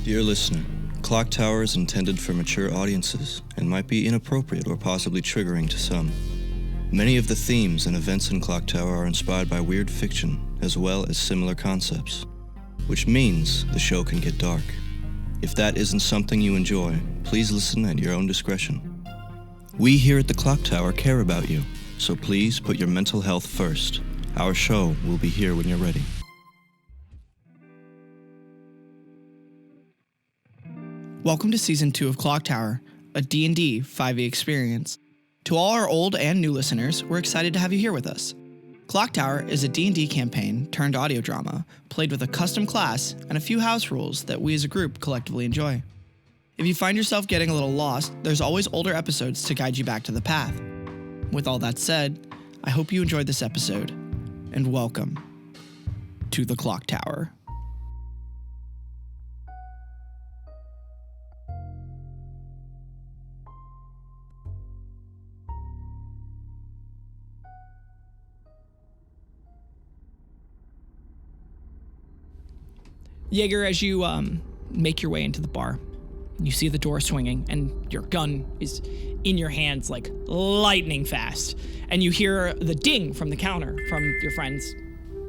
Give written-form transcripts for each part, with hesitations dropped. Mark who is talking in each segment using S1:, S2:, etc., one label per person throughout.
S1: Dear listener, ClockTower is intended for mature audiences and might be inappropriate or possibly triggering to some. Many of the themes and events in ClockTower are inspired by weird fiction as well as similar concepts, which means the show can get dark. If that isn't something you enjoy, please listen at your own discretion. We here at the ClockTower care about you, so please put your mental health first. Our show will be here when you're ready.
S2: Welcome to Season 2 of ClockTower, a D&D 5e experience. To all our old and new listeners, we're excited to have you here with us. ClockTower is a D&D campaign turned audio drama, played with a custom class and a few house rules that we as a group collectively enjoy. If you find yourself getting a little lost, there's always older episodes to guide you back to the path. With all that said, I hope you enjoyed this episode, and welcome to the ClockTower. Jaeger, as you make your way into the bar, you see the door swinging, and your gun is in your hands like lightning fast. And you hear the ding from the counter from your friends,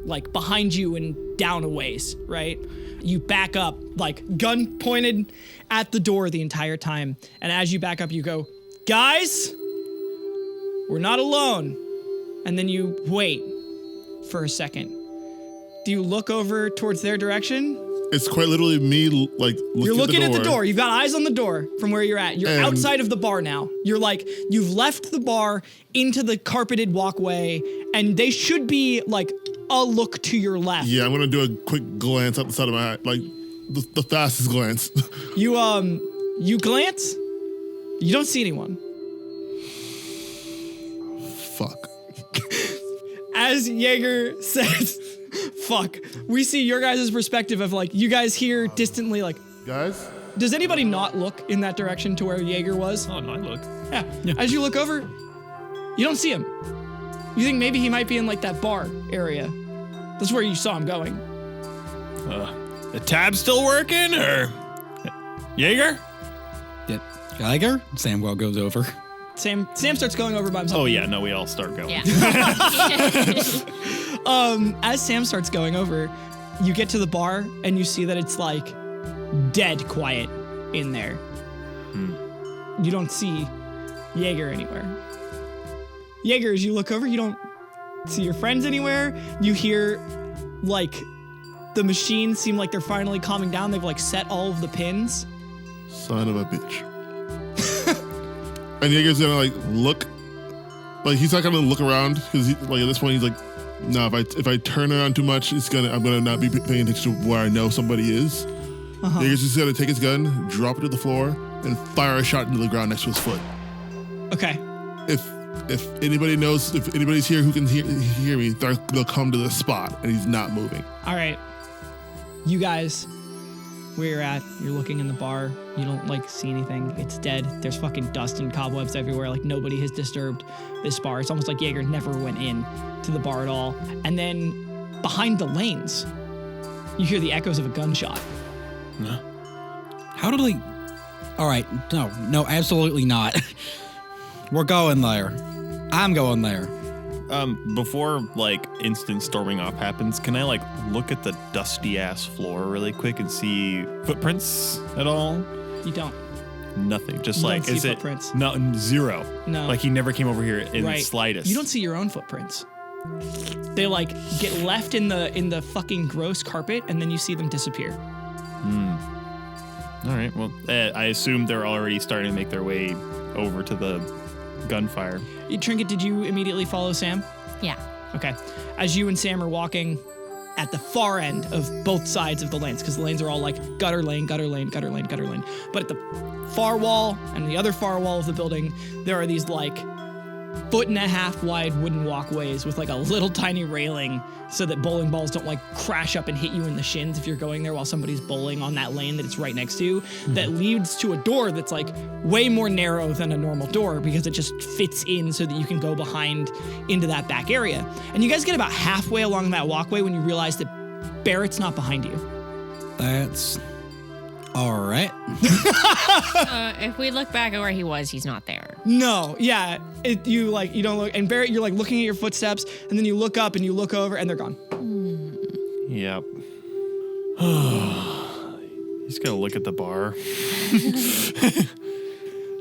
S2: like behind you and down a ways, right? You back up, like gun pointed at the door the entire time. And as you back up, you go, "Guys, we're not alone." And then you wait for a second. Do you look over towards their direction?
S3: It's quite literally me, like,
S2: You're looking at the door. You've got eyes on the door from where you're at. You're outside of the bar now. You're like, you've left the bar into the carpeted walkway, and they should be, like, a look to your left.
S3: Yeah, I'm going to do a quick glance out the side of my eye, like, the fastest glance.
S2: You glance. You don't see anyone.
S3: Fuck.
S2: As Jaeger says, fuck, we see your guys' perspective of, like, you guys hear distantly, like,
S3: Guys?
S2: does anybody not look in that direction to where Jaeger was?
S4: Oh, no, I look.
S2: Yeah. As you look over, you don't see him. You think maybe he might be in, like, that bar area. That's where you saw him going.
S4: The tab's still working, or Jaeger?
S5: Yeah. Jaeger? Samwell goes over.
S2: Sam starts going over by himself.
S4: Oh yeah, no, we all start going.
S6: Yeah.
S2: As Sam starts going over, you get to the bar and you see that it's like dead quiet in there. You don't see Jaeger anywhere. Jaeger, as you look over, you don't see your friends anywhere. You hear like the machines seem like they're finally calming down. They've like set all of the pins.
S3: Son of a bitch. And Jaeger's gonna like look, like he's not gonna look around because like at this point he's like, no, if I turn around too much, I'm gonna not be paying attention to where I know somebody is. Jaeger's just gonna take his gun, drop it to the floor, and fire a shot into the ground next to his foot.
S2: Okay.
S3: If anybody's here who can hear me, they'll come to the spot, and he's not moving.
S2: All right. You guys, where you're at, you're looking in the bar. You don't, like, see anything. It's dead. There's fucking dust and cobwebs everywhere. Like, nobody has disturbed this bar. It's almost like Jaeger never went in to the bar at all. And then behind the lanes, you hear the echoes of a gunshot.
S4: No.
S5: How did we... All right, no, absolutely not. We're going there. I'm going there.
S4: Before, like, instant storming off happens, can I, like, look at the dusty-ass floor really quick and see footprints at all?
S2: You don't.
S4: Nothing. Just
S2: You
S4: like,
S2: don't see
S4: is it...
S2: footprints.
S4: No, zero.
S2: No.
S4: Like, he never came over here in the slightest.
S2: You don't see your own footprints. They, like, get left in the fucking gross carpet, and then you see them disappear.
S4: All right, well, I assume they're already starting to make their way over to the gunfire.
S2: Trinket, did you immediately follow Sam?
S6: Yeah.
S2: Okay. As you and Sam are walking at the far end of both sides of the lanes, because the lanes are all like gutter lane, gutter lane, gutter lane, gutter lane. But at the far wall and the other far wall of the building, there are these like 1.5 foot wide wooden walkways with like a little tiny railing so that bowling balls don't like crash up and hit you in the shins if you're going there while somebody's bowling on that lane that it's right next to. That leads to a door that's like way more narrow than a normal door because it just fits in so that you can go behind into that back area. And you guys get about halfway along that walkway when you realize that Barrett's not behind you.
S5: That's All right.
S6: If we look back at where he was, he's not there.
S2: No, yeah. You don't look, and Barrett, you're like looking at your footsteps, and then you look up and you look over, and they're gone.
S4: Yep. He's gonna look at the bar.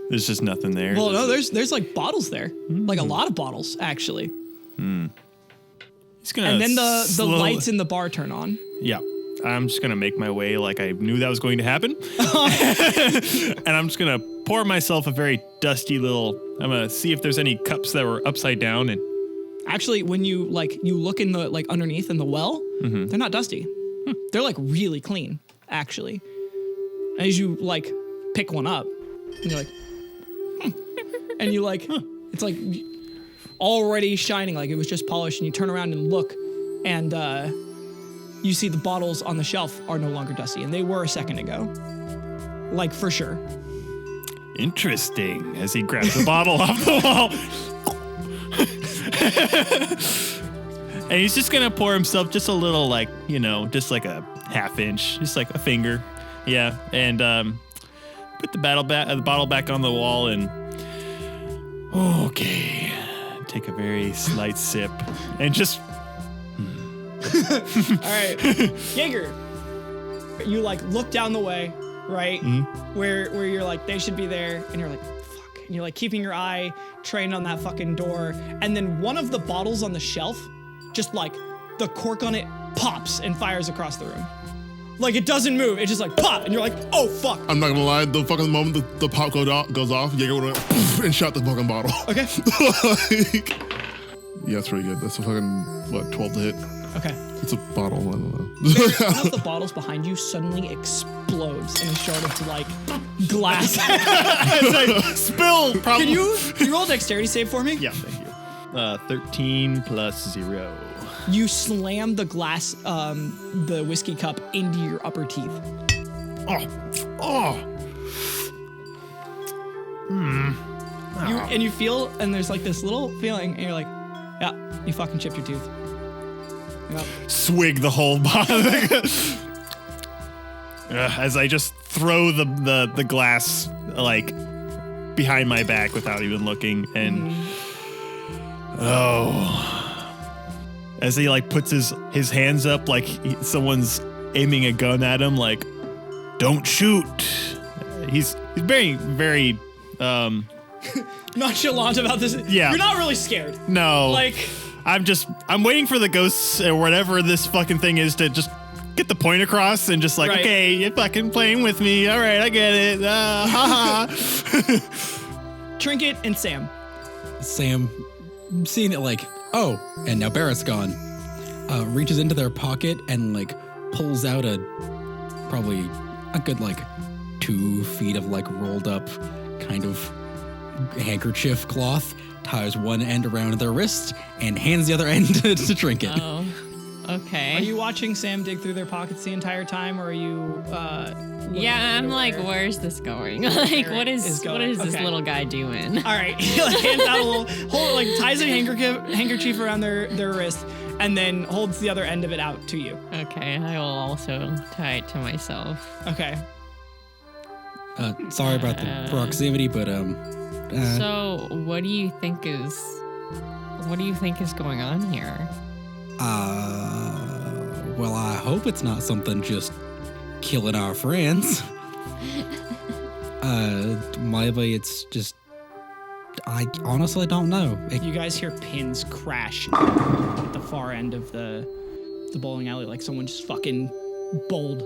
S4: There's just nothing there.
S2: Well, no, there's like bottles there, like a lot of bottles actually.
S4: He's gonna.
S2: And then the lights in the bar turn on.
S4: Yeah. I'm just gonna make my way like I knew that was going to happen. And I'm just gonna pour myself a very dusty little. I'm gonna see if there's any cups that were upside down. And
S2: Actually, when you look in the like underneath in the well, they're not dusty. They're like really clean, actually. As you like pick one up, and you're like, and you like, it's like already shining, like it was just polished. And you turn around and look, and you see the bottles on the shelf are no longer dusty, and they were a second ago, like for sure.
S4: interesting. As he grabs a bottle off the wall. And he's just gonna pour himself just a little, like, just like a half inch, just like a finger. Yeah. And put the bottle back on the wall and okay. Take a very slight sip and just
S2: All right. Jaeger, you like look down the way, right? Where you're like, they should be there, and you're like, fuck. And you're like keeping your eye trained on that fucking door. And then one of the bottles on the shelf, just like the cork on it pops and fires across the room. Like it doesn't move, it just like pop, and you're like, oh fuck.
S3: I'm not gonna lie, the fucking moment the pop goes off, Jaeger would have and shot the fucking bottle.
S2: Okay.
S3: Yeah, that's pretty good. That's a fucking, 12 to hit.
S2: Okay.
S3: It's a bottle, I don't know.
S2: One of the bottles behind you suddenly explodes in a shard of like glass.
S4: it's like spill.
S2: Can you roll a dexterity save for me?
S4: Yeah, thank you. 13 plus 0.
S2: You slam the glass, the whiskey cup into your upper teeth. And you feel, and there's like this little feeling, and you're like, yeah, you fucking chipped your tooth. Yep.
S4: Swig the whole bottle. As I just throw the glass like behind my back without even looking, and as he like puts his hands up like someone's aiming a gun at him, like, don't shoot. He's very, very
S2: nonchalant about this.
S4: Yeah.
S2: You're not really scared.
S4: No.
S2: Like,
S4: I'm waiting for the ghosts or whatever this fucking thing is to just get the point across and just like,
S2: right.
S4: Okay, you're fucking playing with me. All right, I get it.
S2: Trinket and Sam.
S5: Sam, seeing it like, oh, and now Barrett's gone, reaches into their pocket and like pulls out probably a good like 2 feet of like rolled up kind of handkerchief cloth, ties one end around their wrist and hands the other end to Trinket.
S6: Oh, okay.
S2: Are you watching Sam dig through their pockets the entire time, or are you?
S6: Yeah, I'm like, where's this going? Like, what is this little guy doing?
S2: All right, he like hands out a little, ties a handkerchief around their wrist, and then holds the other end of it out to you.
S6: Okay, I will also tie it to myself.
S2: Okay.
S5: Sorry about the proximity, but
S6: So, what do you think is going on here?
S5: Well, I hope it's not something just killing our friends. Maybe it's just, I honestly don't know.
S2: You guys hear pins crash at the far end of the bowling alley, like someone just fucking bowled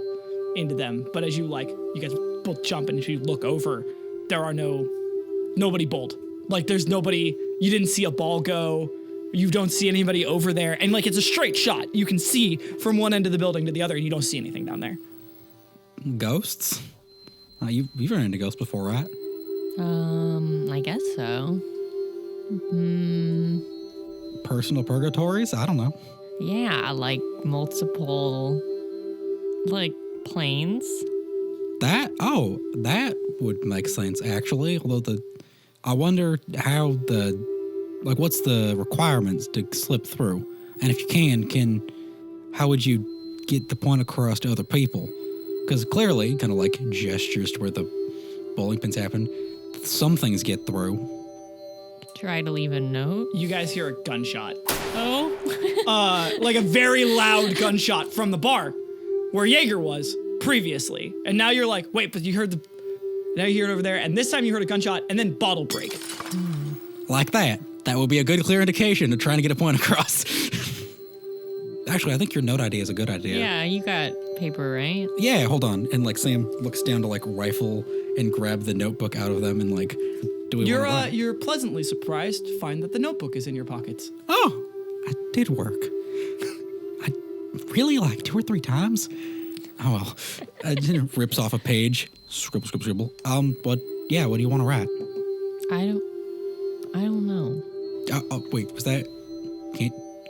S2: into them. But as you guys both jump, and if you look over, there are nobody bowled. Like there's nobody, you didn't see a ball go, you don't see anybody over there, and like it's a straight shot. You can see from one end of the building to the other, and you don't see anything down there.
S5: Ghosts? You've run into ghosts before, right?
S6: I guess so.
S5: Personal purgatories? I don't know.
S6: Yeah, like multiple, like planes.
S5: That would make sense actually. Although I wonder how what's the requirements to slip through? And if you how would you get the point across to other people? because clearly, kind of like gestures to where the bowling pins happen, some things get through.
S6: Try to leave a note.
S2: You guys hear a gunshot.
S6: Oh.
S2: Like a very loud gunshot from the bar where Jaeger was previously. And now you're like, wait, but now you hear it over there. And this time you heard a gunshot and then bottle break.
S5: Like that. That would be a good, clear indication of trying to get a point across. Actually, I think your note idea is a good idea.
S6: Yeah, you got paper, right?
S5: Yeah, hold on. And like Sam looks down to like rifle and grab the notebook out of them and like, do we want to write?
S2: You're pleasantly surprised to find that the notebook is in your pockets.
S5: Oh, it did work. I really like 2 or 3 times. Oh well. It rips off a page. Scribble, scribble, scribble. But yeah, what do you want to write?
S6: I don't know.
S5: Oh, wait, was that?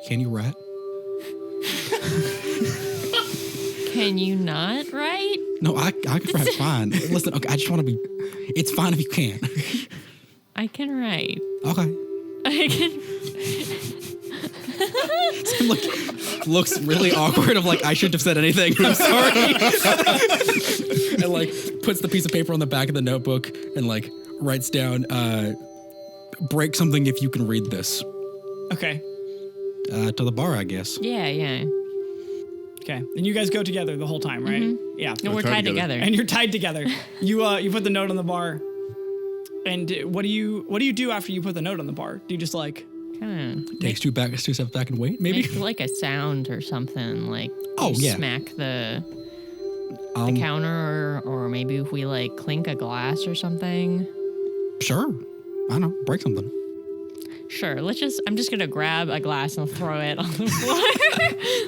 S5: Can you write?
S6: Can you not write?
S5: No, I can write fine. Listen, okay, I just want to be. It's fine if you can't.
S6: I can write.
S5: Okay.
S6: I can.
S5: Looks really awkward. Of like I shouldn't have said anything. I'm sorry. And like puts the piece of paper on the back of the notebook and like writes down, break something if you can read this.
S2: Okay.
S5: To the bar, I guess.
S6: Yeah.
S2: Okay. And you guys go together the whole time, right?
S6: Mm-hmm.
S2: Yeah.
S6: No, we're tied together.
S2: And you're tied together. You put the note on the bar. And what do you do after you put the note on the bar? Do you just like
S6: Kind of
S5: Takes 2 steps back and wait, maybe?
S6: make like a sound or something, like
S5: Oh,
S6: you
S5: yeah.
S6: smack the counter, or maybe if we like clink a glass or something.
S5: Sure. I don't know. Break something.
S6: Sure, I'm just gonna grab a glass and throw it on the floor.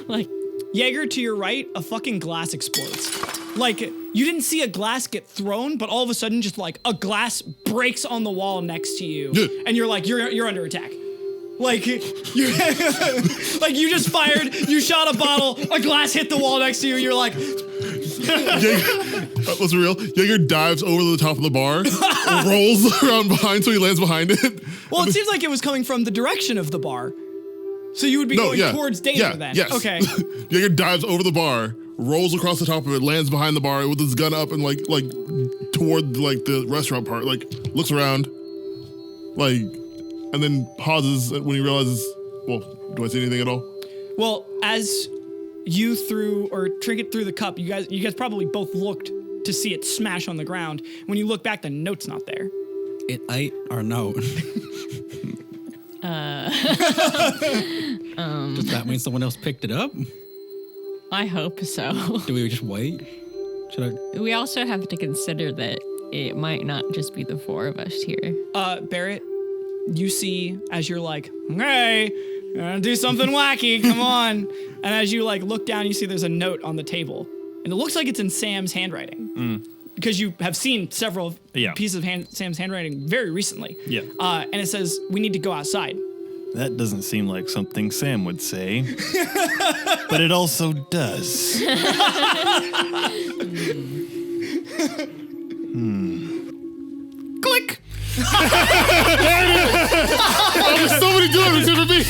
S6: Like,
S2: Jaeger, to your right, a fucking glass explodes. Like, you didn't see a glass get thrown, but all of a sudden just like a glass breaks on the wall next to you.
S3: Yeah.
S2: And you're like, you're under attack. Like, you like you just fired, you shot a bottle, a glass hit the wall next to you, you're like,
S3: Jaeger, let's be real. Jaeger dives over the top of the bar, rolls around behind so he lands behind it.
S2: well, it seems like it was coming from the direction of the bar. So you would be going towards danger then.
S3: Yes.
S2: Okay.
S3: Jaeger dives over the bar, rolls across the top of it, lands behind the bar with his gun up and like toward like the restaurant part, like looks around, like, and then pauses when he realizes, well, do I see anything at all?
S2: Well, as you threw or Trinket threw the cup, you guys probably both looked to see it smash on the ground. When you look back, the note's not there.
S5: It ate our note. Does that mean someone else picked it up?
S6: I hope so.
S5: Do we just wait? Should I?
S6: We also have to consider that it might not just be the 4 of us here.
S2: Barrett, you see as you're like, hey, do something wacky, come on. And as you like look down, you see there's a note on the table. And it looks like it's in Sam's handwriting. Because you have seen several pieces of Sam's handwriting very recently.
S4: Yeah.
S2: And it says, we need to go outside.
S4: That doesn't seem like something Sam would say. But it also does.
S3: Click! There's somebody doing it except for me.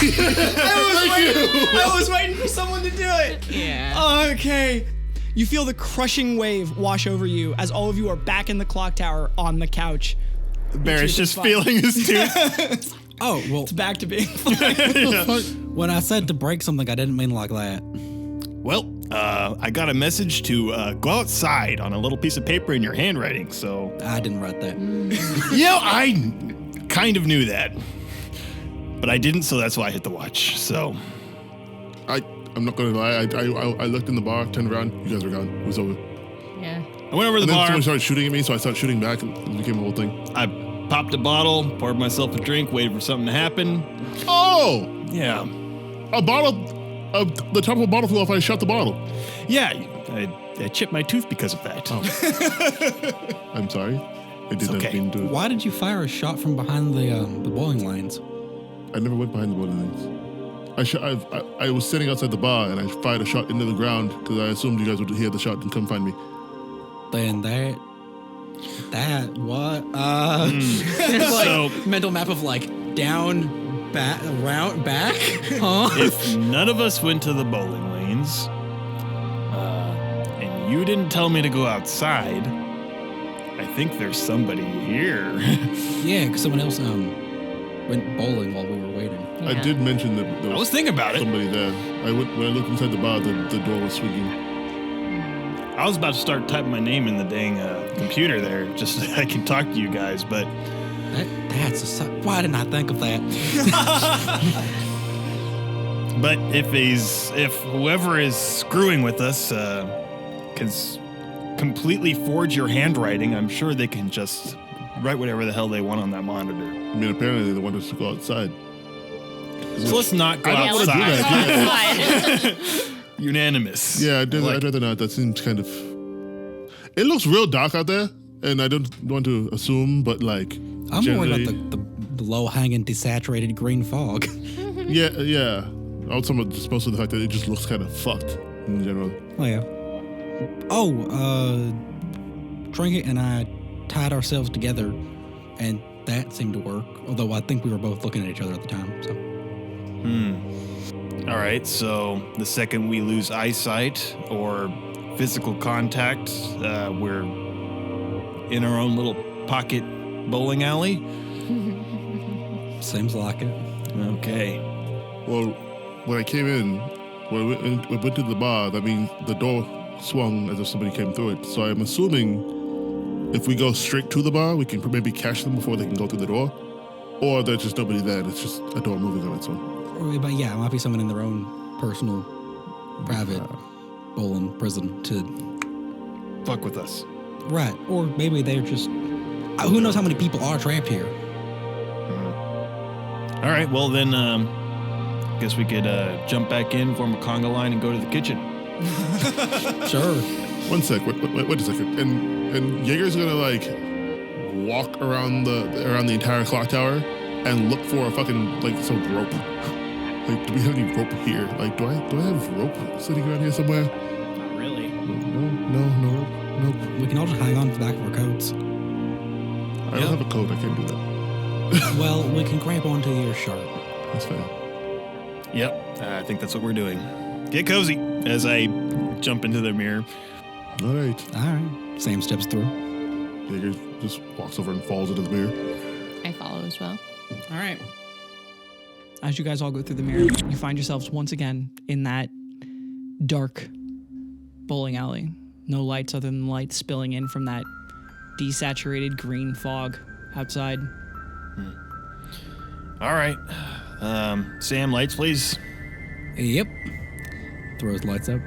S2: I was waiting for someone to do it.
S6: Yeah.
S2: Okay. You feel the crushing wave wash over you as all of you are back in the clock tower on the couch.
S4: Barrett's just
S2: fine.
S4: feeling his tooth.
S5: Oh, well,
S2: It's back to being
S5: when I said to break something, I didn't mean like that.
S4: Well, I got a message to go outside on a little piece of paper in your handwriting, so...
S5: I didn't write that.
S4: Yeah, I kind of knew that. But I didn't, so that's why I hit the watch, so...
S3: I'm not gonna lie. I looked in the bar, turned around. You guys were gone. It was over.
S6: Yeah.
S4: I went over to
S3: And
S4: the
S3: then
S4: bar,
S3: someone started shooting at me, so I started shooting back, and it became a whole thing.
S4: I popped a bottle, poured myself a drink, waited for something to happen.
S3: Oh!
S4: Yeah.
S3: A bottle. The top of a bottle flew off. I shot the bottle.
S4: Yeah, I chipped my tooth because of that.
S3: I'm sorry. I did not
S4: okay.
S3: mean to.
S5: Why did you fire a shot from behind the bowling lanes?
S3: I never went behind the bowling lanes. I was sitting outside the bar and I fired a shot into the ground because I assumed you guys would hear the shot and come find me.
S5: Then that what? There's like
S4: So-
S5: mental map of like down, back, around, back. Huh?
S4: If none of us went to the bowling lanes, and you didn't tell me to go outside. I think there's somebody here.
S5: Yeah, because someone else went bowling while we were waiting.
S3: I did mention that there
S4: I was thinking about it.
S3: somebody there. When I looked inside the bar, the door was swinging.
S4: I was about to start typing my name in the dang computer there, just so I can talk to you guys, but
S5: Why didn't I think of that?
S4: But if whoever is screwing with us can completely forge your handwriting, I'm sure they can just write whatever the hell they want on that monitor.
S3: I mean, apparently they want us to go outside.
S4: So let's not go
S3: I don't wanna do
S4: outside.
S3: that.
S4: Unanimous.
S3: Yeah, I'd rather not. That seems kind of... It looks real dark out there, and I don't want to assume, but like...
S5: I'm worried about the low-hanging, desaturated green fog.
S3: Yeah. Also, supposed to the fact that it just looks kind of fucked in general.
S5: Oh, yeah. Trinket and I tied ourselves together, and that seemed to work, although I think we were both looking at each other at the time, so...
S4: All right, so the second we lose eyesight or physical contact, we're in our own little pocket bowling alley.
S5: Seems like it.
S4: Okay.
S3: Well, when I came in, when we went to the bar, that means the door swung as if somebody came through it. So I'm assuming if we go straight to the bar, we can maybe catch them before they can go through the door. Or there's just nobody there, and it's just a door moving on its own.
S5: But yeah, it might be someone in their own personal, private bowling prison to...
S4: Fuck with us.
S5: Right. Or maybe they're just... who knows how many people are trapped here?
S4: All right, well then, guess we could jump back in, form a conga line, and go to the kitchen.
S5: Sure.
S3: One sec, wait a second. And Jaeger's gonna like walk around the entire clock tower and look for a fucking like some rope. Like, do we have any rope here? Like, do I have rope sitting around here somewhere?
S2: Not really.
S3: No rope. Nope.
S5: We can all just hang on to the back of our coats.
S3: I don't have a coat. I can't do that.
S5: Well, we can grab onto your shirt.
S3: That's fine.
S4: Yep, I think that's what we're doing. Get cozy as I jump into the mirror.
S3: All right.
S5: All right. Sam steps through.
S3: Jaeger just walks over and falls into the mirror.
S6: I follow as well.
S2: All right. As you guys all go through the mirror, you find yourselves once again in that dark bowling alley. No lights other than lights spilling in from that desaturated green fog outside.
S4: All right. Sam, lights, please.
S5: Yep. Throws lights up.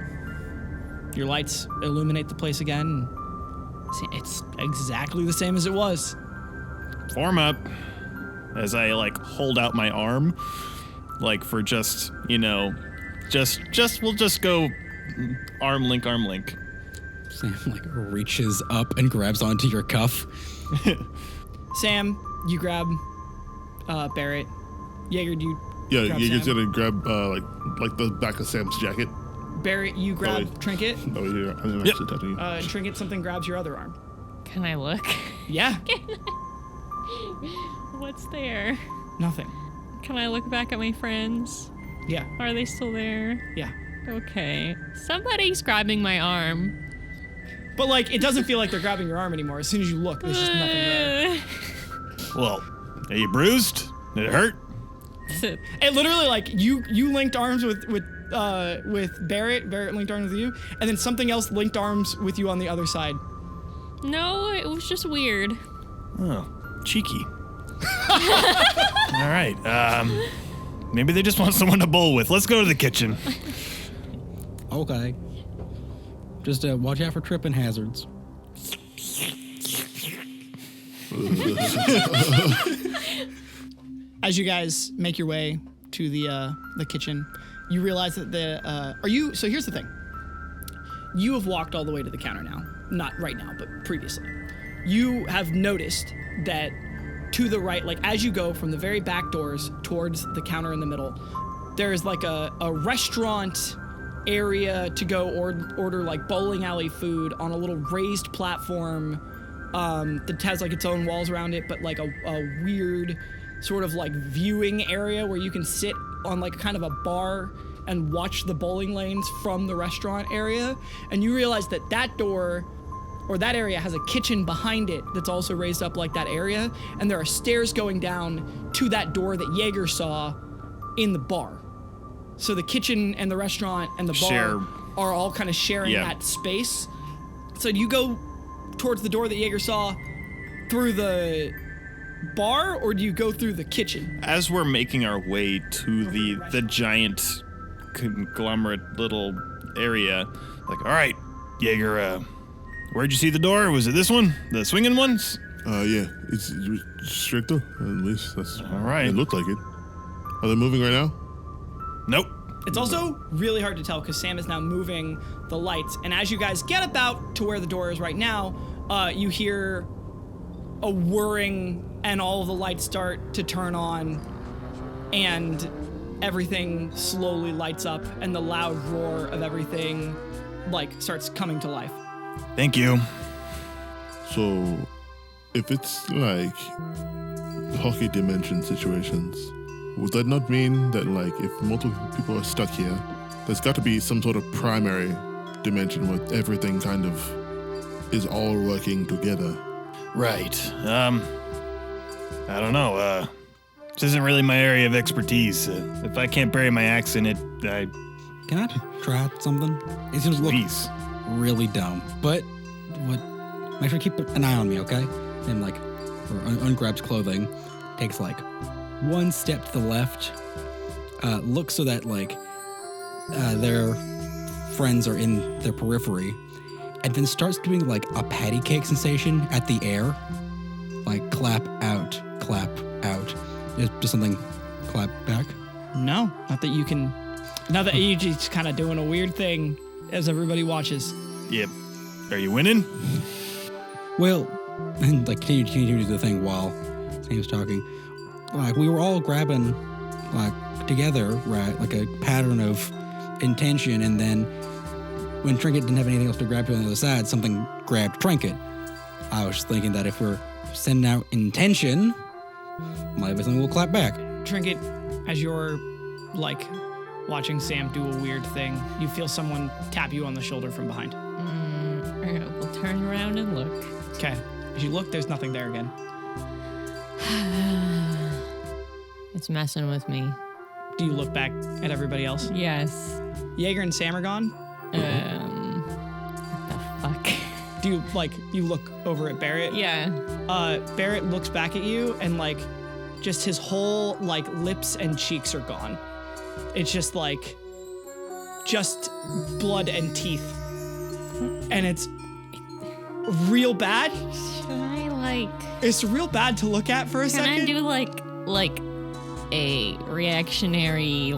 S2: Your lights illuminate the place again. It's exactly the same as it was.
S4: Form up. As I like hold out my arm, like for just, we'll just go arm link.
S5: Sam like reaches up and grabs onto your cuff.
S2: Sam, you grab Barrett. Jaeger, do you
S3: Yeah,
S2: grab
S3: Jaeger's
S2: Sam?
S3: gonna grab like the back of Sam's jacket.
S2: Barrett, you grab
S3: wait.
S2: Trinket.
S3: Oh yeah, I'm not actually touching you.
S2: Trinket, something grabs your other arm.
S6: Can I look?
S2: Yeah,
S6: What's there?
S2: nothing.
S6: Can I look back at my friends?
S2: Yeah,
S6: Are they still there?
S2: yeah.
S6: Okay. Somebody's grabbing my arm.
S2: But like, it doesn't feel like they're grabbing your arm anymore. As soon as you look, there's just nothing there.
S4: Well, are you bruised? Did it hurt?
S2: It literally like you linked arms with Barrett. Barrett linked arms with you, and then something else linked arms with you on the other side.
S6: No, it was just weird.
S4: Oh, cheeky. All right. Maybe they just want someone to bowl with. Let's go to the kitchen.
S5: Okay. Just watch out for tripping hazards.
S2: As you guys make your way to the kitchen, you realize that so here's the thing. You have walked all the way to the counter now. Not right now, but previously. You have noticed that to the right, like as you go from the very back doors towards the counter in the middle, there is like a restaurant area to go order like bowling alley food on a little raised platform that has like its own walls around it, but like a weird sort of like viewing area where you can sit on like kind of a bar and watch the bowling lanes from the restaurant area, and you realize that that door or that area has a kitchen behind it that's also raised up like that area, and there are stairs going down to that door that Jaeger saw in the bar. So the kitchen and the restaurant and the bar are all kind of sharing that space. So you go towards the door that Jaeger saw through the bar, or do you go through the kitchen?
S4: As we're making our way to the giant conglomerate little area, like, all right, Jaeger, where'd you see the door? Was it this one? The swinging ones?
S3: Yeah, it's stricter, at least. That's
S4: all right.
S3: It looked like it. Are they moving right now?
S4: Nope.
S2: It's also really hard to tell because Sam is now moving the lights, and as you guys get about to where the door is right now, you hear a whirring and all of the lights start to turn on and everything slowly lights up and the loud roar of everything starts coming to life.
S4: Thank you.
S3: So, if it's like pocket dimension situations, would that not mean that if multiple people are stuck here, there's got to be some sort of primary dimension where everything kind of is all working together?
S4: Right. I don't know. This isn't really my area of expertise. If I can't bury my axe in it,
S5: Can I try something? It seems to look really dumb, but make sure you keep an eye on me, okay? And ungrabs clothing, takes one step to the left, looks so that their friends are in their periphery, and then starts doing a patty cake sensation at the air, clap out, just something clap back.
S2: No, not that you can. Now that you're just kind of doing a weird thing as everybody watches.
S4: Yep. Are you winning?
S5: Well, and continue to do the thing while Sam's talking. We were all grabbing together, right? A pattern of intention, and then when Trinket didn't have anything else to grab to on the other side, something grabbed Trinket. I was thinking that if we're sending out intention, maybe something will clap back.
S2: Trinket, as you're watching Sam do a weird thing, you feel someone tap you on the shoulder from behind.
S6: We'll turn around and look.
S2: Okay. As you look, there's nothing there again.
S6: It's messing with me.
S2: Do you look back at everybody else?
S6: Yes.
S2: Jaeger and Sam are gone?
S6: What the fuck?
S2: Do you, you look over at Barrett?
S6: Yeah.
S2: Barrett looks back at you and, just his whole, lips and cheeks are gone. It's just, just blood and teeth. And it's real bad.
S6: Should I,
S2: It's real bad to look at for a second.
S6: Can I do, a reactionary,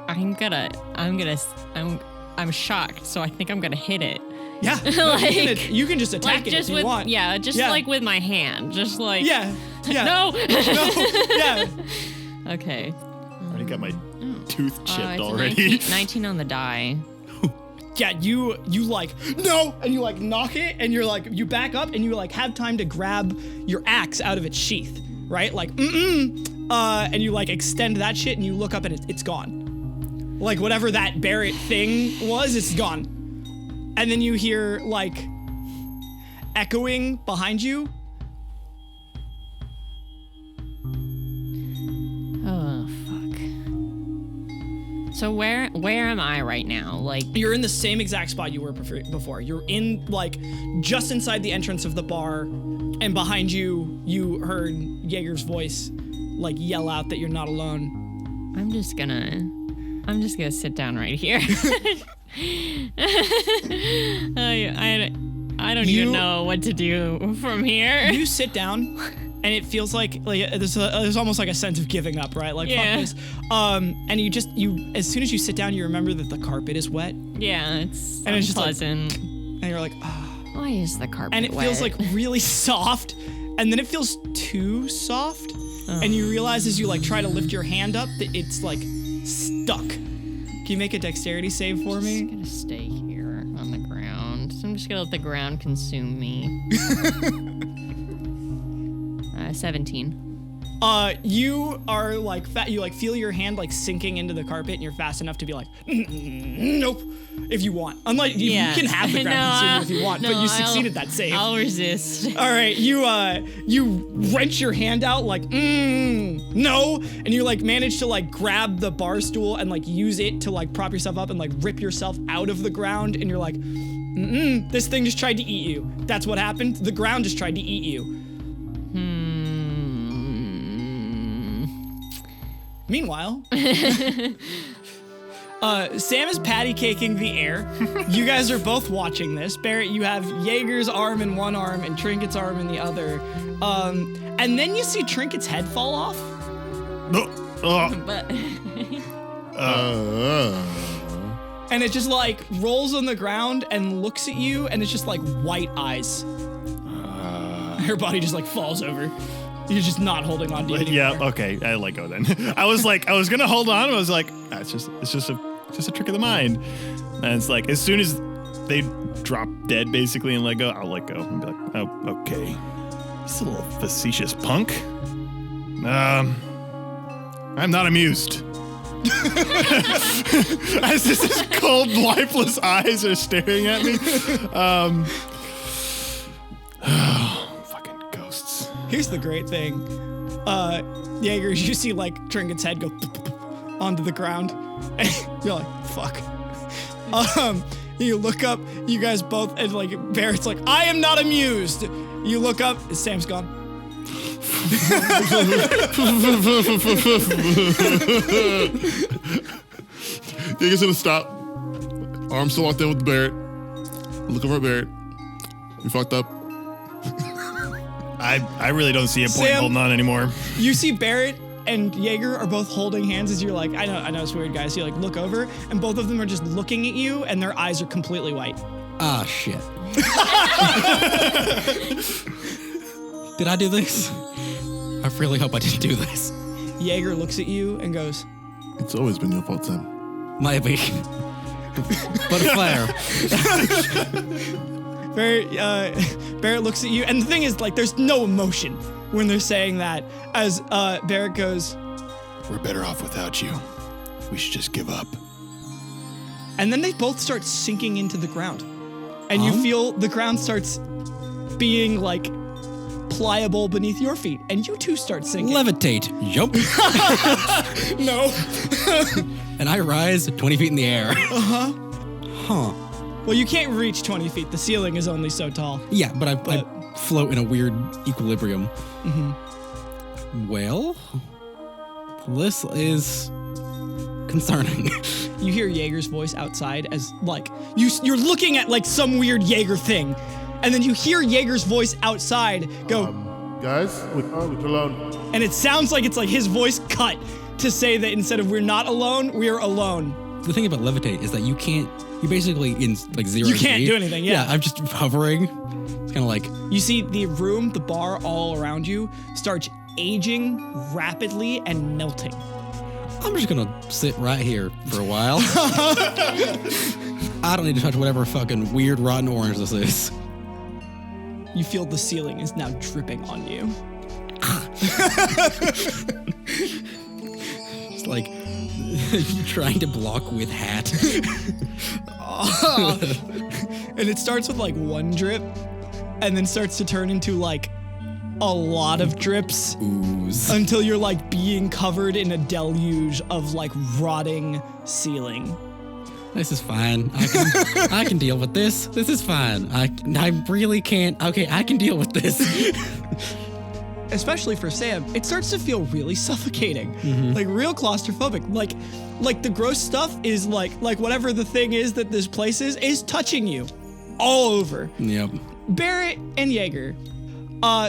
S6: I'm shocked, so I think I'm gonna hit it.
S2: Yeah. You can just attack it if you want.
S6: Yeah, with my hand. Just
S2: Yeah.
S6: No!
S2: No. Yeah.
S6: Okay.
S4: I already got my tooth chipped already.
S6: 19 on the die.
S2: Yeah, you no, and you knock it, and you're you back up, and you have time to grab your axe out of its sheath, right? And you extend that shit, and you look up, and it's gone. Whatever that Barrett thing was, it's gone. And then you hear echoing behind you.
S6: Oh fuck. So where am I right now?
S2: You're in the same exact spot you were before. You're in just inside the entrance of the bar, and behind you, you heard Jaeger's voice yell out that you're not alone.
S6: I'm just gonna sit down right here. I don't even know what to do from here.
S2: You sit down, and it feels there's almost a sense of giving up, right? Fuck this. And you as soon as you sit down, you remember that the carpet is wet.
S6: Yeah, it's
S2: just
S6: unpleasant.
S2: And you're
S6: why is the carpet wet?
S2: And it feels really soft, and then it feels too soft, and you realize as you try to lift your hand up that it's stuck. Can you make a dexterity save for me?
S6: I'm just gonna stay here on the ground. So I'm just gonna let the ground consume me. 17.
S2: You are like you like feel your hand like sinking into the carpet, and you're fast enough to be like, nope, if you want. Unlike you can have the ground consume you if you want, but you succeeded that save.
S6: I'll resist.
S2: All right, you wrench your hand out like no, and you like manage to like grab the bar stool and like use it to like prop yourself up and like rip yourself out of the ground, and you're like, this thing just tried to eat you. That's what happened. The ground just tried to eat you. Meanwhile, Sam is patty caking the air. You guys are both watching this. Barrett, you have Jaeger's arm in one arm and Trinket's arm in the other. And then you see Trinket's head fall off.
S6: But
S2: And it just like rolls on the ground and looks at you, and it's just like white eyes. Her body just like falls over. You're just not holding on to it anymore.
S4: Yeah, okay, I let go then. I was gonna hold on. I was like, it's just a trick of the mind. And it's like, as soon as they drop dead, basically, and let go, I'll let go and be like, oh, okay. This little facetious punk. I'm not amused. As his cold, lifeless eyes are staring at me. Fucking ghosts.
S2: Here's the great thing. Jaeger, you see like Trinket's head go onto the ground. And you're like, fuck. You look up, you guys both, and like Barrett's like, I am not amused. You look up, Sam's gone.
S3: Jaeger's gonna stop. Arm still locked in with Barrett. Look over at Barrett. We fucked up.
S4: I really don't see a point
S2: Sam,
S4: holding on anymore.
S2: You see Barrett and Jaeger are both holding hands as you're like, I know it's weird, guys. You like look over, and both of them are just looking at you, and their eyes are completely white.
S5: Ah, shit. Did I do this? I really hope I didn't do this.
S2: Jaeger looks at you and goes,
S3: It's always been your fault, Sam.
S5: Maybe. But fair.
S2: Barrett looks at you, and the thing is, like, there's no emotion when they're saying that. As Barrett goes,
S4: We're better off without you. We should just give up.
S2: and then they both start sinking into the ground, and you feel the ground starts being like pliable beneath your feet, and you too start sinking.
S5: Levitate. Jump.
S2: No.
S5: And I rise 20 feet in the air. Huh.
S2: Well, you can't reach 20 feet. The ceiling is only so tall.
S5: Yeah, but I float in a weird equilibrium. Well, this is concerning.
S2: You hear Jaeger's voice outside as like you're looking at like some weird Jaeger thing, and then you hear Jaeger's voice outside go,
S3: Guys, we're alone.
S2: and it sounds like it's like his voice cut to say that instead of we're not alone, we're alone.
S5: The thing about levitate is that you basically in like 0
S2: You can't
S5: G.
S2: do anything, yeah.
S5: I'm just hovering. It's kind of like,
S2: You see the room, the bar all around you starts aging rapidly and melting.
S5: I'm just gonna sit right here for a while. I don't need to touch whatever fucking weird rotten orange this is.
S2: You feel the ceiling is now dripping on you.
S5: It's like trying to block with hat.
S2: And it starts with like one drip and then starts to turn into like a lot of drips
S5: Ooze.
S2: until you're like being covered in a deluge of like rotting ceiling.
S5: This is fine. I can deal with this. This is fine. I really can't. Okay, I can deal with this.
S2: Especially for Sam, it starts to feel really suffocating, like real claustrophobic. Like the gross stuff is like whatever the thing is that this place is touching you all over.
S5: Yep.
S2: Barrett and Jaeger.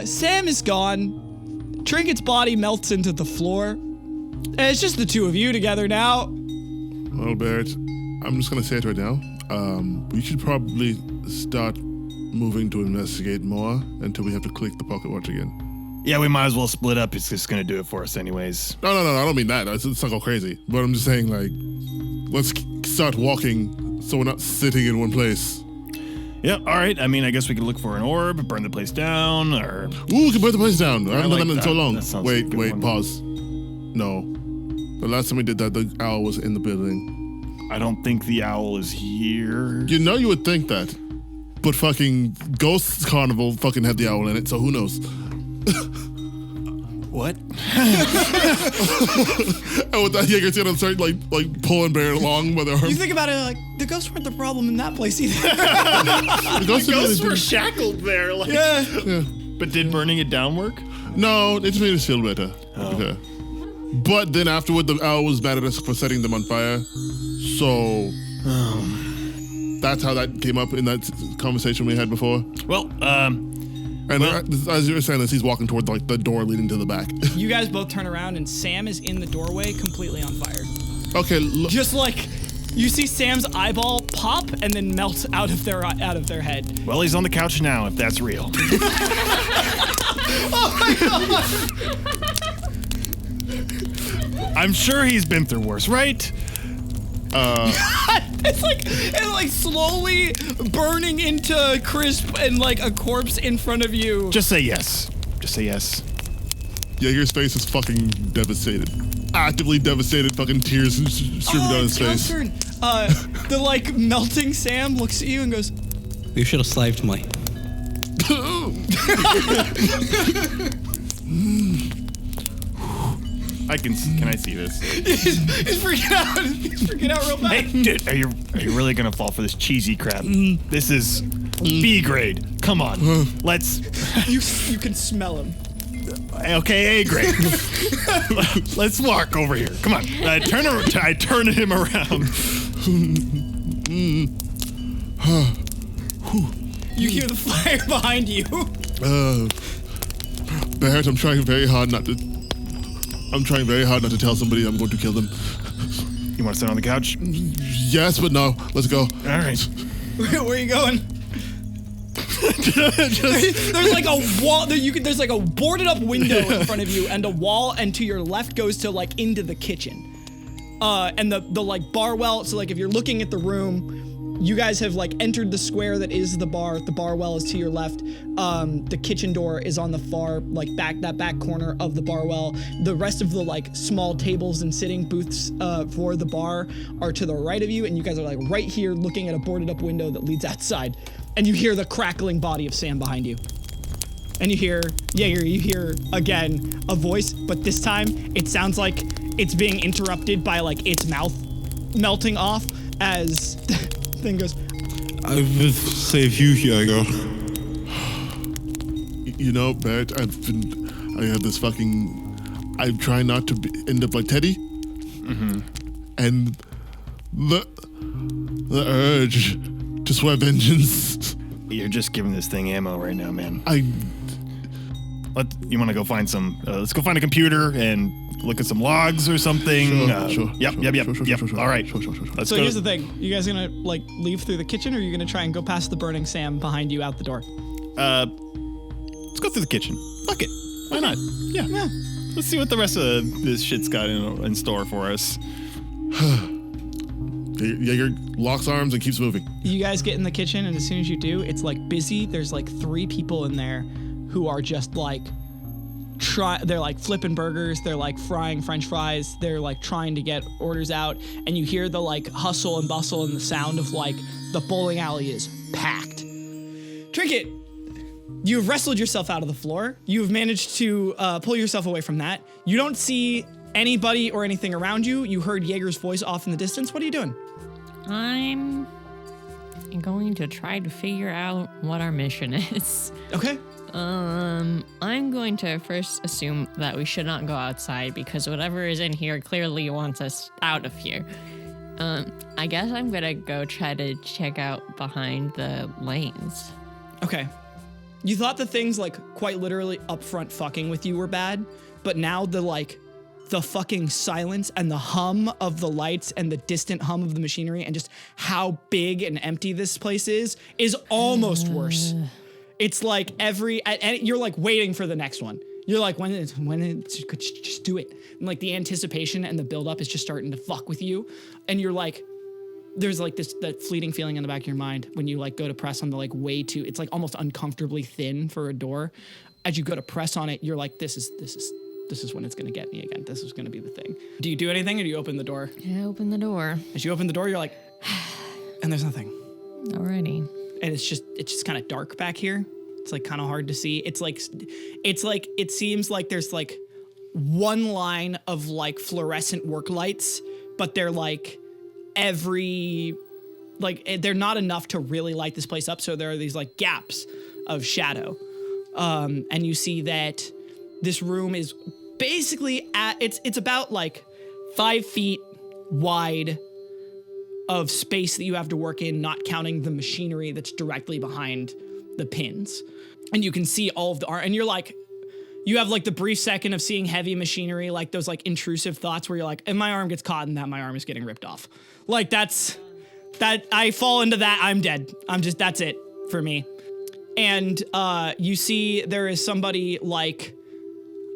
S2: Sam is gone. Trinket's body melts into the floor. And it's just the two of you together now.
S3: Well, Barrett, I'm just gonna say it right now. We should probably start moving to investigate more until we have to click the pocket watch again.
S4: Yeah, we might as well split up. It's just gonna do it for us anyways.
S3: No, I don't mean that. Let's not go crazy. But I'm just saying, like, let's start walking so we're not sitting in one place.
S4: Yeah, all right. I mean, I guess we could look for an orb, burn the place down, or...
S3: Ooh, we can burn the place down. I haven't
S4: like
S3: done that in so
S4: that.
S3: long.
S4: That sounds like a good
S3: Wait,
S4: one.
S3: pause. No. The last time we did that, the owl was in the building.
S4: I don't think the owl is here.
S3: You know you would think that. But fucking Ghost Carnival fucking had the owl in it, so who knows?
S4: What?
S3: And with that, Jaeger's gonna start like pulling Bear along by the arm.
S2: You think about it, like, the ghosts weren't the problem in that place either.
S3: The ghosts
S4: were shackled there. Like,
S3: yeah.
S4: But did burning it down work?
S3: No, it just made us feel better. Okay. But then afterward, the owl was mad at us for setting them on fire. So that's how that came up in that conversation we had before.
S4: Well,
S3: And as you were saying this, he's walking toward like the door leading to the back.
S2: You guys both turn around and Sam is in the doorway, completely on fire.
S3: Okay,
S2: Just like you see Sam's eyeball pop and then melt out of their head.
S4: well, he's on the couch now, if that's real.
S2: Oh my god!
S4: I'm sure he's been through worse, right?
S2: It's like slowly burning into crisp and like a corpse in front of you.
S4: Just say yes. Just say yes.
S3: Jaeger's face is fucking devastated. Actively devastated, fucking tears streaming down his
S2: it's Cal's
S3: face.
S2: turn. The like melting Sam looks at you and goes,
S5: You should have slaved me.
S4: Can I see this?
S2: he's freaking out. He's freaking out real bad.
S4: Hey, dude, are you really gonna fall for this cheesy crap? This is B grade. Come on, let's.
S2: You can smell him.
S4: Okay, A grade. Let's walk over here. Come on. I turn him around.
S2: You hear the fire behind you.
S3: Barrett, I'm trying very hard not to tell somebody I'm going to kill them.
S4: You want to sit on the couch?
S3: Yes, but no. Let's go.
S4: All right.
S2: Where are you going? There's like a wall. There's like a boarded up window in front of you, and a wall, and to your left goes to like into the kitchen. And the like bar well. So like if you're looking at the room, you guys have like entered the square that is the bar. The bar well is to your left. The kitchen door is on the far like back corner of the bar well. The rest of the like small tables and sitting booths for the bar are to the right of you, and you guys are like right here looking at a boarded up window that leads outside. And you hear the crackling body of Sam behind you. And you hear again a voice, but this time it sounds like it's being interrupted by like its mouth melting off as the thing goes,
S1: I will save you, Jaeger.
S3: You know, Barrett, I'm trying not to end up like Teddy. Mm-hmm. And the urge to swear vengeance.
S4: You're just giving this thing ammo right now, man.
S3: You
S4: want to go find some? Let's go find a computer and look at some logs or something.
S3: Sure.
S4: Yep. All right.
S3: Sure.
S4: Let's
S2: so
S4: go.
S2: here's the thing. You guys gonna like leave through the kitchen, or are you gonna try and go past the burning Sam behind you out the door?
S4: Let's go through the kitchen. Fuck it. Why not? Yeah. Let's see what the rest of this shit's got in store for us.
S3: Jaeger locks arms and keeps moving.
S2: You guys get in the kitchen, and as soon as you do, it's like busy. There's like 3 people in there who are just like they're like flipping burgers, they're like frying French fries, they're like trying to get orders out, and you hear the like hustle and bustle and the sound of like the bowling alley is packed. Trinket, you've wrestled yourself out of the floor. You've managed to pull yourself away from that. You don't see anybody or anything around you. You heard Jaeger's voice off in the distance. What are you doing?
S6: I'm going to try to figure out what our mission is.
S2: Okay.
S6: I'm going to first assume that we should not go outside because whatever is in here clearly wants us out of here. I guess I'm gonna go try to check out behind the lanes.
S2: Okay. You thought the things like quite literally up front fucking with you were bad, but now the fucking silence and the hum of the lights and the distant hum of the machinery and just how big and empty this place is almost worse. It's like you're like waiting for the next one. You're like, when just do it. And like the anticipation and the buildup is just starting to fuck with you. And you're like, there's like that fleeting feeling in the back of your mind when you like go to press on the like way too, it's like almost uncomfortably thin for a door. As you go to press on it, you're like, this is when it's gonna get me again. This is gonna be the thing. Do you do anything or do you open the door?
S6: I open the door.
S2: As you open the door, you're like, and there's nothing.
S6: Alrighty.
S2: And it's just kind of dark back here. It's like kind of hard to see. It's like it seems like there's like one line of like fluorescent work lights, but they're like they're not enough to really light this place up. So there are these like gaps of shadow. And you see that this room is basically it's about like 5 feet wide of space that you have to work in, not counting the machinery that's directly behind the pins. And you can see all of the art, and you're like, you have like the brief second of seeing heavy machinery, like those like intrusive thoughts where you're like, if my arm gets caught in that, my arm is getting ripped off. Like that I fall into that, I'm dead. That's it for me. And you see there is somebody like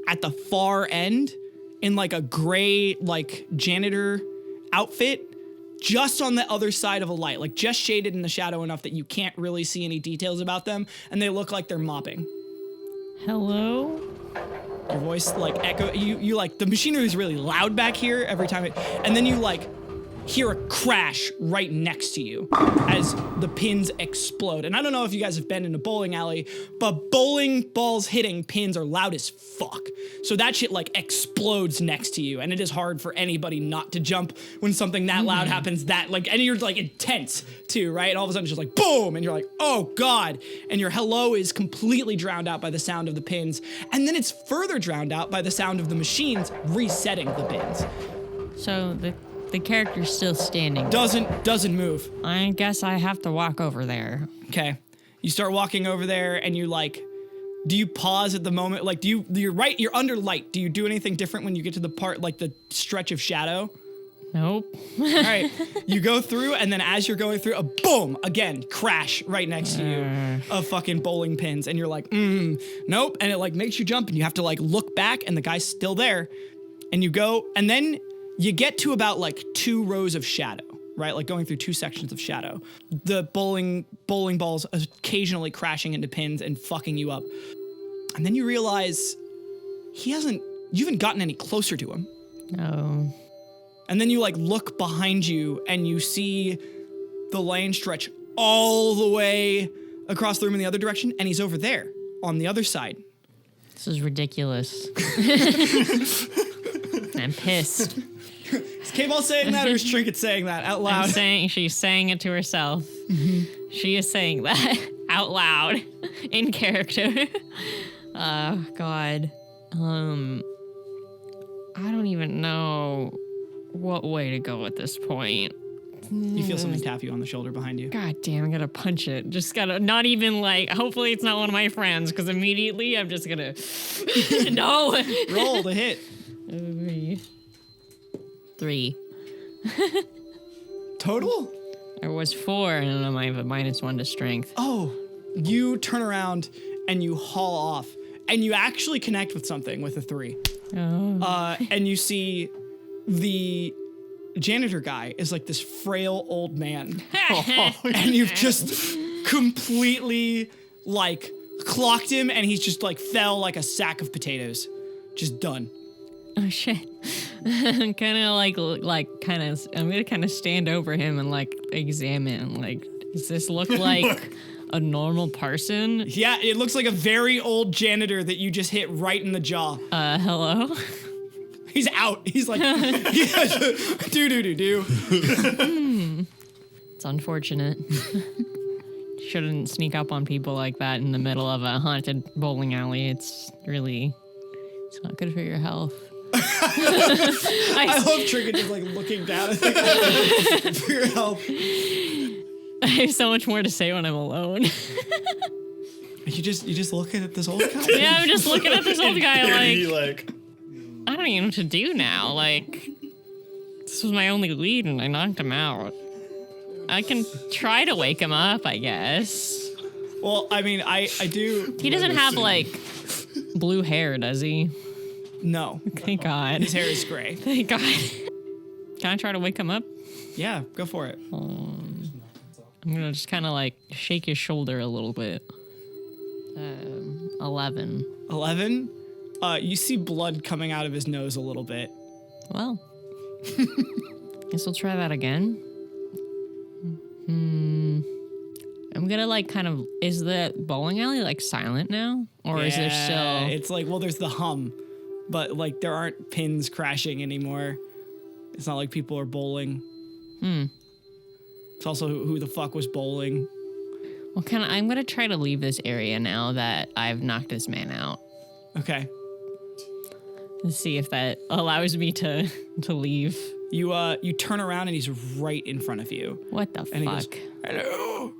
S2: at the far end in like a gray like janitor outfit, just on the other side of a light, like just shaded in the shadow enough that you can't really see any details about them, and they look like they're mopping.
S6: Hello?
S2: Your voice like echo, you like, the machinery is really loud back here every time and then you like hear a crash right next to you as the pins explode. And I don't know if you guys have been in a bowling alley, but bowling balls hitting pins are loud as fuck. So that shit like explodes next to you, and it is hard for anybody not to jump when something that loud happens. That like, and you're like intense too, right? All of a sudden it's just like boom, and you're like, oh God. And your hello is completely drowned out by the sound of the pins. And then it's further drowned out by the sound of the machines resetting the pins.
S6: So the character's still standing.
S2: Doesn't move.
S6: I guess I have to walk over there.
S2: Okay. You start walking over there, and you like, do you pause at the moment? Like, you're under light. Do you do anything different when you get to the part, like the stretch of shadow?
S6: Nope.
S2: All right. You go through, and then as you're going through, a boom, again, crash right next to you of fucking bowling pins. And you're like, nope. And it like makes you jump, and you have to like look back, and the guy's still there. And you go, and then you get to about like 2 rows of shadow, right? Like going through 2 sections of shadow. The bowling balls occasionally crashing into pins and fucking you up. And then you realize you haven't gotten any closer to him.
S6: No.
S2: And then you like look behind you and you see the lane stretch all the way across the room in the other direction, and he's over there on the other side.
S6: This is ridiculous. I'm pissed.
S2: Is Kball saying that, or is Trinket saying that out loud?
S6: She's saying it to herself. Mm-hmm. She is saying that out loud in character. Oh God. I don't even know what way to go at this point.
S2: You feel something tap you on the shoulder behind you.
S6: God damn, I gotta punch it. Just gotta, not even like, hopefully it's not one of my friends, because immediately I'm just gonna, no.
S2: Roll to hit.
S6: 3.
S2: Total?
S6: There was 4, and I have a -1 to strength.
S2: Oh, you turn around and you haul off, and you actually connect with something with a 3.
S6: Oh.
S2: And you see the janitor guy is like this frail old man. And you've just completely like clocked him, and he's just like fell like a sack of potatoes. Just done.
S6: Oh shit. I'm gonna kind of stand over him and like examine, like, does this look like a normal person?
S2: Yeah, it looks like a very old janitor that you just hit right in the jaw.
S6: Hello?
S2: He's out. He's like, do.
S6: It's unfortunate. Shouldn't sneak up on people like that in the middle of a haunted bowling alley. It's not good for your health.
S2: I love Trinket just like looking down at the for your health.
S6: I have so much more to say when I'm alone.
S2: You just looking at this old guy?
S6: Yeah, I'm just looking at this old guy
S3: like
S6: I don't even know what to do now. Like, this was my only lead and I knocked him out. I can try to wake him up, I guess.
S2: Well, I mean, I do.
S6: He doesn't have like blue hair, does he?
S2: No.
S6: Thank God.
S2: His hair is gray.
S6: Thank God. Can I try to wake him up?
S2: Yeah, go for it.
S6: I'm gonna just kind of like shake his shoulder a little bit. 11.
S2: 11. You see blood coming out of his nose a little bit.
S6: Well, guess we'll try that again. I'm gonna like kind of. Is the bowling alley like silent now, or is there still?
S2: It's like, well, there's the hum, but like there aren't pins crashing anymore. It's not like people are bowling. It's also who the fuck was bowling.
S6: Well, I'm gonna try to leave this area now that I've knocked this man out.
S2: Okay.
S6: Let's see if that allows me to leave.
S2: You turn around and he's right in front of you.
S6: What the
S2: And
S6: fuck?
S2: he goes, hello.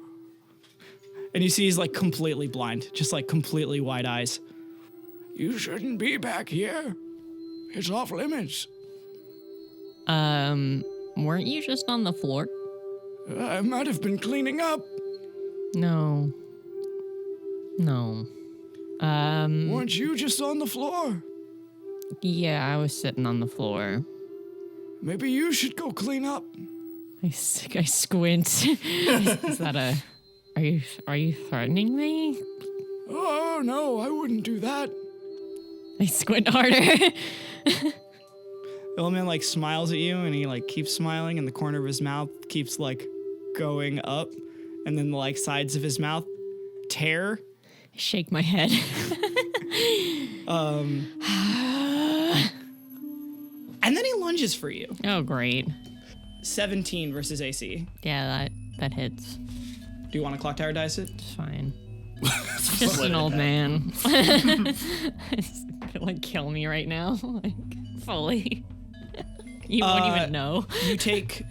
S2: And you see he's like completely blind, just like completely wide eyes. You shouldn't be back here. It's off limits.
S6: Weren't you just on the floor?
S2: I might have been cleaning up.
S6: No.
S2: Weren't you just on the floor?
S6: Yeah, I was sitting on the floor.
S2: Maybe you should go clean up.
S6: I squint. Is that a? Are you threatening me?
S2: Oh no, I wouldn't do that.
S6: I squint harder.
S2: The old man like smiles at you and he like keeps smiling and the corner of his mouth keeps like going up and then the like sides of his mouth tear.
S6: I shake my head.
S2: And then he lunges for you.
S6: Oh, great.
S2: 17 versus AC.
S6: Yeah, that hits.
S2: Do you want to clock tower dice it?
S6: It's fine. It's just an old man. It's gonna like kill me right now, like fully. You won't even know.
S2: You take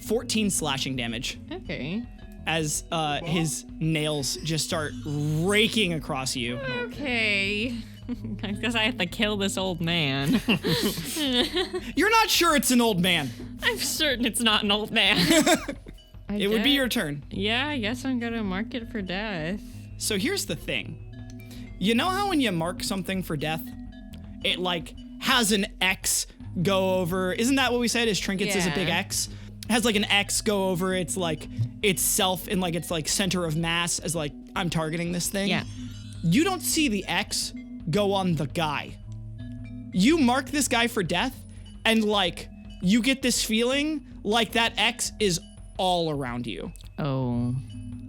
S2: 14 slashing damage
S6: Okay.
S2: as his nails just start raking across you.
S6: Okay. I guess I have to kill this old man.
S2: You're not sure it's an old man.
S6: I'm certain it's not an old man.
S2: It would be your turn.
S6: Yeah, I guess I'm gonna mark it for death.
S2: So here's the thing. You know how when you mark something for death, it like has an X go over. Isn't that what we said? Is trinkets is a big
S6: Yeah.
S2: X? It has like an X go over its like itself in like its like center of mass as like I'm targeting this thing.
S6: Yeah.
S2: You don't see the X go on the guy. You mark this guy for death and like you get this feeling like that X is all around you.
S6: Oh.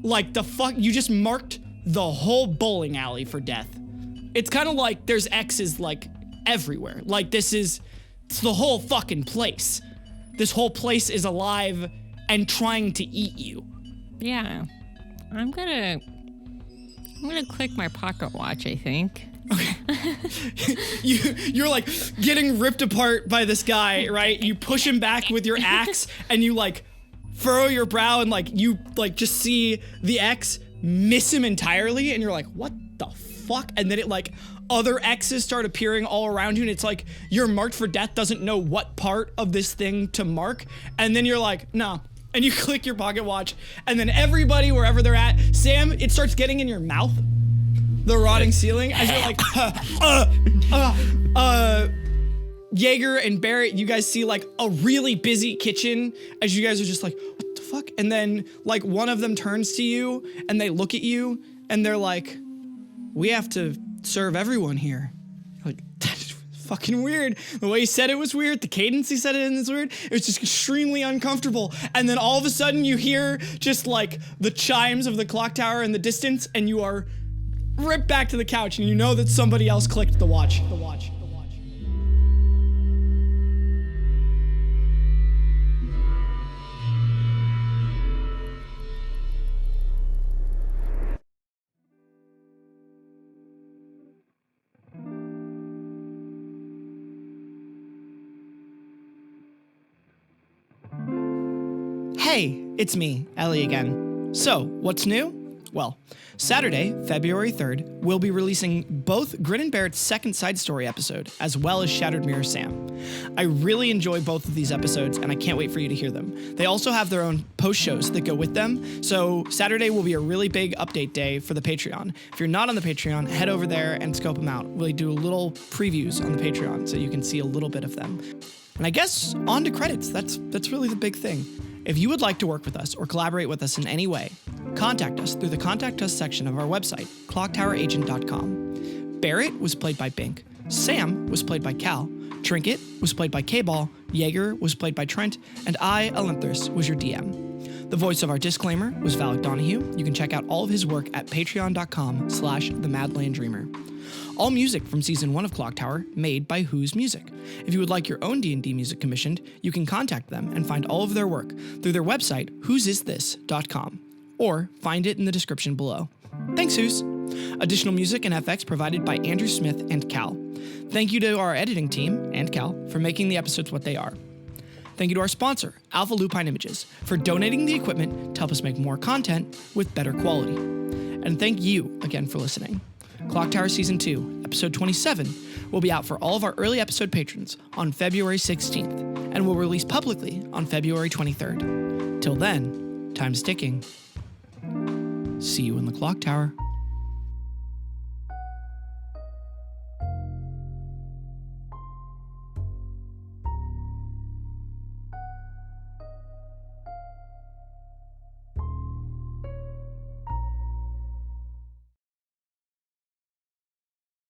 S2: Like the fuck, you just marked the whole bowling alley for death. It's kind of like there's X's like everywhere. Like it's the whole fucking place. This whole place is alive and trying to eat you.
S6: Yeah. I'm gonna click my pocket watch, I think.
S2: You're like getting ripped apart by this guy, right? You push him back with your axe and you like furrow your brow and like you like just see the X miss him entirely and you're like, what the fuck? And then it like other X's start appearing all around you and it's like your marked for death doesn't know what part of this thing to mark. And then you're like, no. And you click your pocket watch and then everybody wherever they're at, Sam, it starts getting in your mouth. The rotting ceiling as you're like, Jaeger and Barrett, you guys see like a really busy kitchen as you guys are just like, what the fuck? And then like one of them turns to you and they look at you and they're like, we have to serve everyone here. You're like, that's fucking weird. The way he said it was weird. The cadence he said it in is weird. It was just extremely uncomfortable. And then all of a sudden you hear just like the chimes of the clock tower in the distance and you are ripped back to the couch and you know that somebody else clicked the watch. Hey, it's me, Ellie again. So, what's new? Well, Saturday, February 3rd, we'll be releasing both Grin and Barrett's second side story episode, as well as Shattered Mirror Sam. I really enjoy both of these episodes, and I can't wait for you to hear them. They also have their own post shows that go with them, so Saturday will be a really big update day for the Patreon. If you're not on the Patreon, head over there and scope them out. We'll do little previews on the Patreon so you can see a little bit of them. And I guess on to credits. That's really the big thing. If you would like to work with us or collaborate with us in any way, contact us through the Contact Us section of our website, ClockTowerAgent.com. Barrett was played by Bink. Sam was played by Cal. Trinket was played by Kball. Jaeger was played by Trent. And I, Ellinthris, was your DM. The voice of our disclaimer was Valak Donahue. You can check out all of his work at patreon.com/themadlanddreamer. All music from Season 1 of Clock Tower made by Who's Music. If you would like your own D&D music commissioned, you can contact them and find all of their work through their website, whoseisthis.com, or find it in the description below. Thanks, Who's! Additional music and FX provided by Andrew Smith and Cal. Thank you to our editing team, and Cal, for making the episodes what they are. Thank you to our sponsor, Alpha Lupine Images, for donating the equipment to help us make more content with better quality. And thank you again for listening. Clock Tower Season 2, Episode 27, will be out for all of our early episode patrons on February 16th, and will release publicly on February 23rd. Till then, time's ticking. See you in the Clock Tower.